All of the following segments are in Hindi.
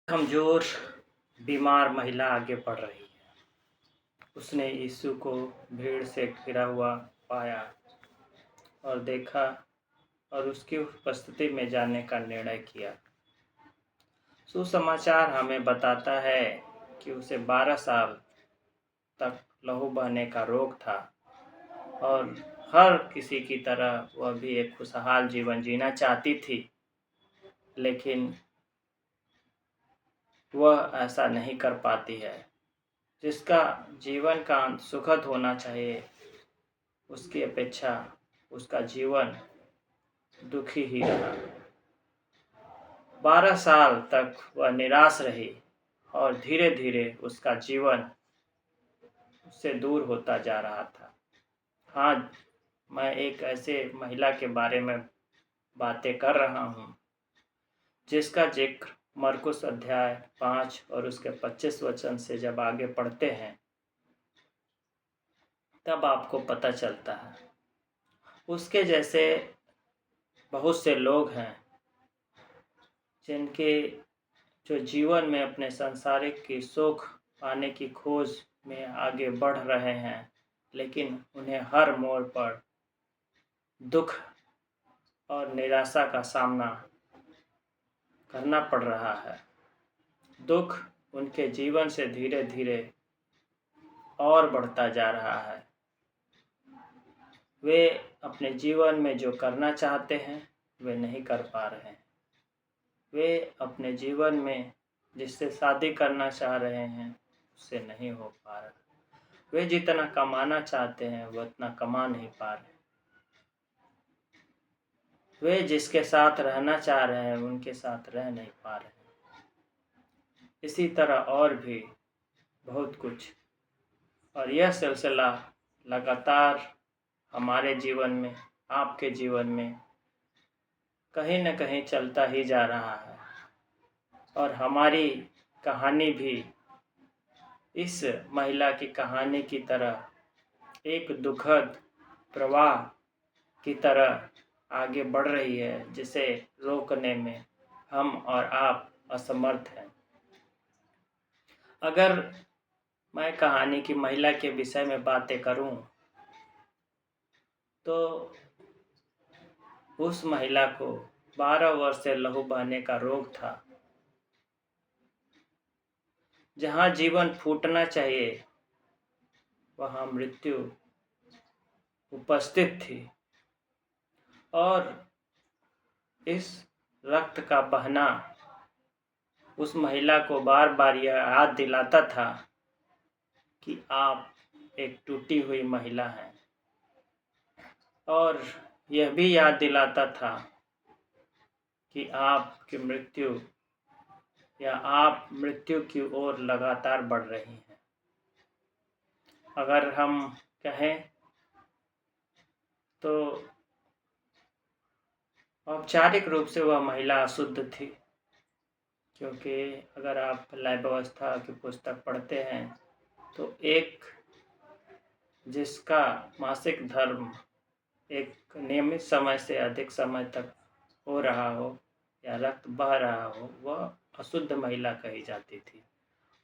कमज़ोर बीमार महिला आगे बढ़ रही है। उसने यीशु को भीड़ से घिरा हुआ पाया और देखा और उसकी उपस्थिति में जाने का निर्णय किया। सुसमाचार हमें बताता है कि उसे 12 साल तक लहू बहने का रोग था और हर किसी की तरह वह भी एक खुशहाल जीवन जीना चाहती थी, लेकिन वह ऐसा नहीं कर पाती है। जिसका जीवन का अंत सुखद होना चाहिए, उसकी अपेक्षा उसका जीवन दुखी ही रहा। 12 साल तक वह निराश रही और धीरे धीरे उसका जीवन उससे दूर होता जा रहा था। हाँ, मैं एक ऐसे महिला के बारे में बातें कर रहा हूँ जिसका जिक्र मरकुस अध्याय 5 और उसके 25 वचन से जब आगे पढ़ते हैं तब आपको पता चलता है। उसके जैसे बहुत से लोग हैं जिनके जो जीवन में अपने सांसारिक की सुख पाने की खोज में आगे बढ़ रहे हैं, लेकिन उन्हें हर मोड़ पर दुख और निराशा का सामना करना पड़ रहा है। दुख उनके जीवन से धीरे धीरे और बढ़ता जा रहा है। वे अपने जीवन में जो करना चाहते हैं वे नहीं कर पा रहे हैं। वे अपने जीवन में जिससे शादी करना चाह रहे हैं उससे नहीं हो पा रहा। वे जितना कमाना चाहते हैं वो उतना कमा नहीं पा रहे। वे जिसके साथ रहना चाह रहे हैं उनके साथ रह नहीं पा रहे। इसी तरह और भी बहुत कुछ, और यह सिलसिला लगातार हमारे जीवन में, आपके जीवन में कहीं न कहीं चलता ही जा रहा है। और हमारी कहानी भी इस महिला की कहानी की तरह एक दुखद प्रवाह की तरह आगे बढ़ रही है, जिसे रोकने में हम और आप असमर्थ हैं। अगर मैं कहानी की महिला के विषय में बातें करूं तो उस महिला को 12 वर्ष से लहू बहने का रोग था। जहां जीवन फूटना चाहिए वहां मृत्यु उपस्थित थी और इस रक्त का बहना उस महिला को बार बार यह याद दिलाता था कि आप एक टूटी हुई महिला हैं, और यह भी याद दिलाता था कि आपकी मृत्यु या आप मृत्यु की ओर लगातार बढ़ रही हैं। अगर हम कहें तो औपचारिक रूप से वह महिला अशुद्ध थी, क्योंकि अगर आप लय व्यवस्था की पुस्तक पढ़ते हैं तो एक जिसका मासिक धर्म एक नियमित समय से अधिक समय तक हो रहा हो या रक्त बह रहा हो, वह अशुद्ध महिला कही जाती थी।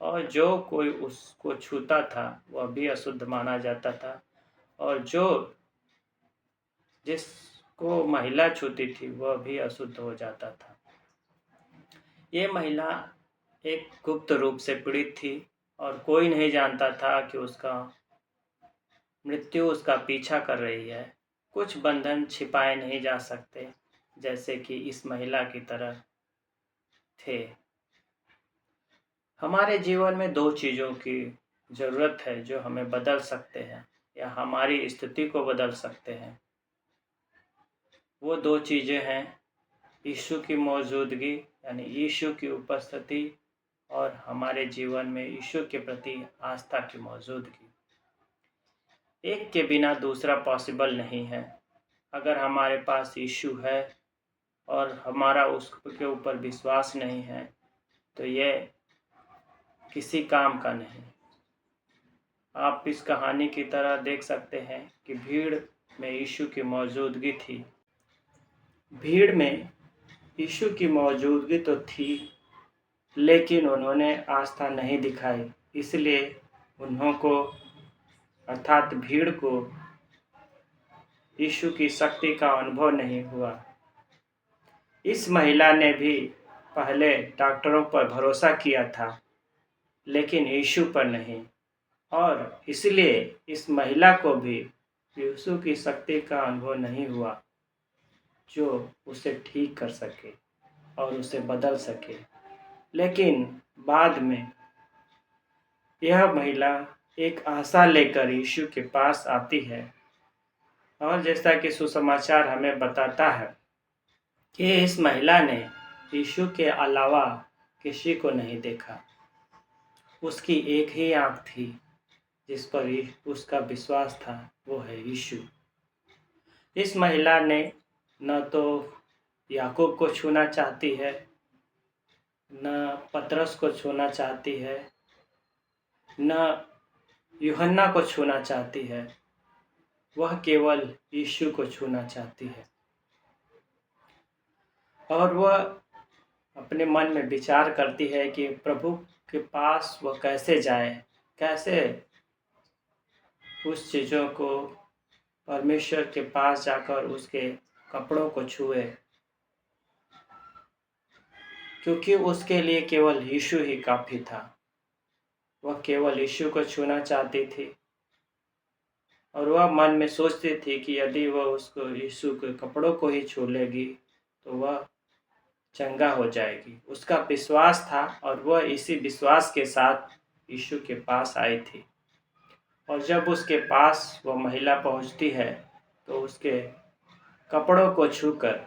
और जो कोई उसको छूता था वह भी अशुद्ध माना जाता था, और जिसको महिला छूती थी वह भी अशुद्ध हो जाता था। ये महिला एक गुप्त रूप से पीड़ित थी और कोई नहीं जानता था कि उसका मृत्यु उसका पीछा कर रही है। कुछ बंधन छिपाए नहीं जा सकते, जैसे कि इस महिला की तरह थे। हमारे जीवन में दो चीज़ों की ज़रूरत है जो हमें बदल सकते हैं या हमारी स्थिति को बदल सकते हैं। वो दो चीज़ें हैं यीशु की मौजूदगी, यानी यीशु की उपस्थिति, और हमारे जीवन में यीशु के प्रति आस्था की मौजूदगी। एक के बिना दूसरा पॉसिबल नहीं है। अगर हमारे पास यीशु है और हमारा उसके ऊपर विश्वास नहीं है तो ये किसी काम का नहीं। आप इस कहानी की तरह देख सकते हैं कि भीड़ में यीशु की मौजूदगी थी। भीड़ में यीशु की मौजूदगी तो थी, लेकिन उन्होंने आस्था नहीं दिखाई, इसलिए उन्हों को अर्थात भीड़ को यीशु की शक्ति का अनुभव नहीं हुआ। इस महिला ने भी पहले डॉक्टरों पर भरोसा किया था, लेकिन यीशु पर नहीं, और इसलिए इस महिला को भी यीशु की शक्ति का अनुभव नहीं हुआ जो उसे ठीक कर सके और उसे बदल सके। लेकिन बाद में यह महिला एक आशा लेकर यीशु के पास आती है, और जैसा कि सुसमाचार हमें बताता है कि इस महिला ने यीशु के अलावा किसी को नहीं देखा। उसकी एक ही आँख थी जिस पर उसका विश्वास था, वो है यीशु। इस महिला ने न तो याकूब को छूना चाहती है, न पतरस को छूना चाहती है, न यूहन्ना को छूना चाहती है, वह केवल यीशु को छूना चाहती है। और वह अपने मन में विचार करती है कि प्रभु के पास वह कैसे जाए, कैसे उस चीज़ों को परमेश्वर के पास जाकर उसके कपड़ों को छुए, क्योंकि उसके लिए केवल यीशु ही काफ़ी था। वह केवल यीशु को छूना चाहती थी, और वह मन में सोचती थी कि यदि वह उसको यीशु के कपड़ों को ही छू लेगी तो वह चंगा हो जाएगी। उसका विश्वास था, और वह इसी विश्वास के साथ यीशु के पास आई थी। और जब उसके पास वह महिला पहुंचती है तो उसके कपड़ों को छूकर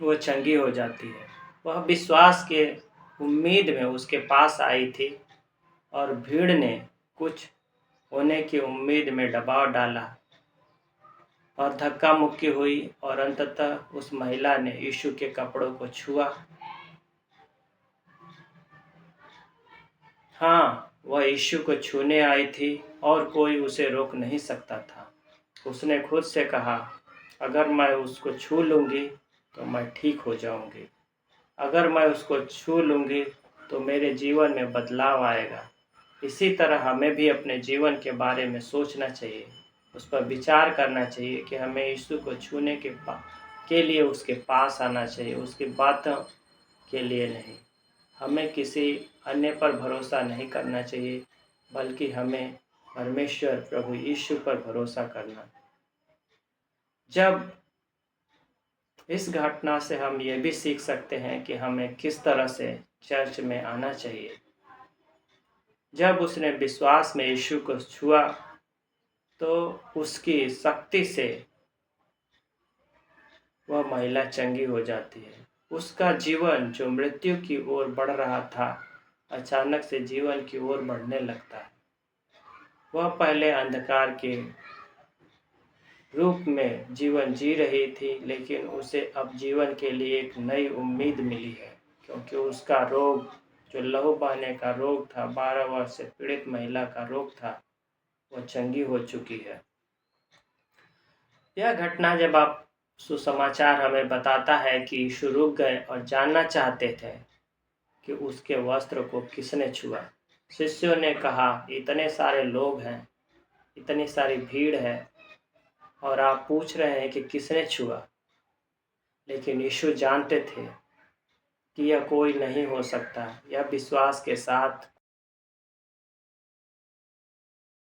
वो चंगी हो जाती है। वह विश्वास के उम्मीद में उसके पास आई थी, और भीड़ ने कुछ होने की उम्मीद में दबाव डाला और धक्का मुक्की हुई, और अंततः उस महिला ने यीशु के कपड़ों को छुआ। हाँ, वह यीशु को छूने आई थी और कोई उसे रोक नहीं सकता था। उसने खुद से कहा, अगर मैं उसको छू लूँगी तो मैं ठीक हो जाऊँगी। अगर मैं उसको छू लूँगी तो मेरे जीवन में बदलाव आएगा। इसी तरह हमें भी अपने जीवन के बारे में सोचना चाहिए, उस पर विचार करना चाहिए कि हमें यीशु को छूने के लिए उसके पास आना चाहिए, उसकी बातों के लिए नहीं। हमें किसी अन्य पर भरोसा नहीं करना चाहिए, बल्कि हमें परमेश्वर प्रभु यीशु पर भरोसा करना। जब इस घटना से हम ये भी सीख सकते हैं कि हमें किस तरह से चर्च में आना चाहिए। जब उसने विश्वास में यीशु को छुआ तो उसकी शक्ति से वह महिला चंगी हो जाती है। उसका जीवन जो मृत्यु की ओर बढ़ रहा था, अचानक से जीवन की ओर बढ़ने लगता है। वह पहले अंधकार के रूप में जीवन जी रही थी, लेकिन उसे अब जीवन के लिए एक नई उम्मीद मिली है, क्योंकि उसका रोग जो लहू बहने का रोग था, 12 वर्ष से पीड़ित महिला का रोग था, वह चंगी हो चुकी है। यह घटना जब आप सुसमाचार हमें बताता है कि यीशु रुक गए और जानना चाहते थे कि उसके वस्त्र को किसने छुआ। शिष्यों ने कहा, इतने सारे लोग हैं, इतनी सारी भीड़ है, और आप पूछ रहे हैं कि किसने छुआ। लेकिन यीशु जानते थे कि यह कोई नहीं हो सकता। यह विश्वास के साथ